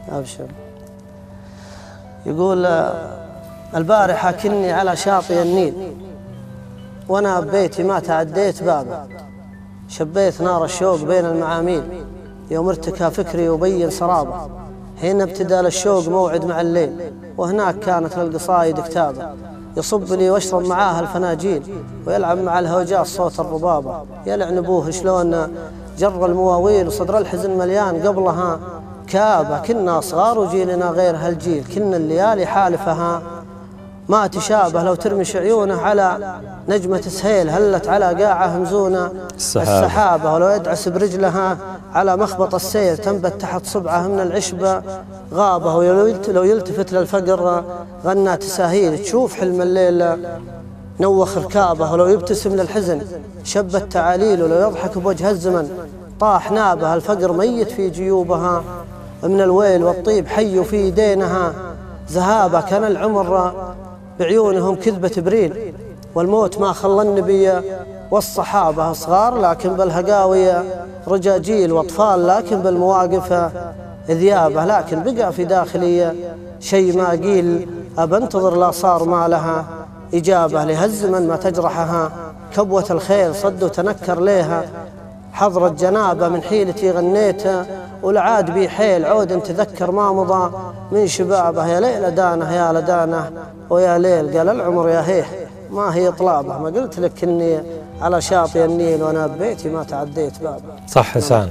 أبشر. يقول البارحة كني على شاطئ النيل وأنا ببيتي ما تعديت بابه، شبيت نار الشوق بين المعاميل، يوم ارتكى فكري وبين سرابه، حين ابتدى للشوق موعد مع الليل، وهناك كانت للقصايد كتابة، يصب لي واشرب معاها الفناجيل، ويلعب مع الهوجات صوت الربابة، يلعن ابوه شلون جر المواويل، وصدر الحزن مليان قبلها كابة، كنا صغار وجيلنا غير هالجيل، كنا الليالي حالفها ما تشابه، لو ترمش عيونه على نجمة سهيل هلت على قاعه مزونة السحابة، ولو يدعس برجلها على مخبط السير تنبت تحت صبعه من العشبة غابة، ولو يلتفت للفقر غنى تساهيل، تشوف حلم الليل نوخ ركابه، ولو يبتسم للحزن شبت تعاليل، ولو يضحك بوجه الزمن طاح نابه، الفقر ميت في جيوبها من الويل، والطيب حي في يدينها ذهابه، كان العمر بعيونهم كذبة بريل، والموت ما خلى النبي والصحابة، صغار لكن بالهقاوية رجاجيل، واطفال لكن بالمواقف ذيابة، لكن بقى في داخلي شيء ما قيل، أبنتظر لا صار ما لها إجابة، لهالزمن ما تجرحها كبوة الخيل، صد وتنكر ليها حضر الجنابة، من حيلتي غنيتها والعاد بي حيل، عود تذكر ما مضى من شبابه، يا ليل دانه يا لدانه ويا ليل، قال العمر يا هيه ما هي طلابه، ما قلت لك إني على شاطئ النيل وأنا ببيتي ما تعديت بابه. صح حسان.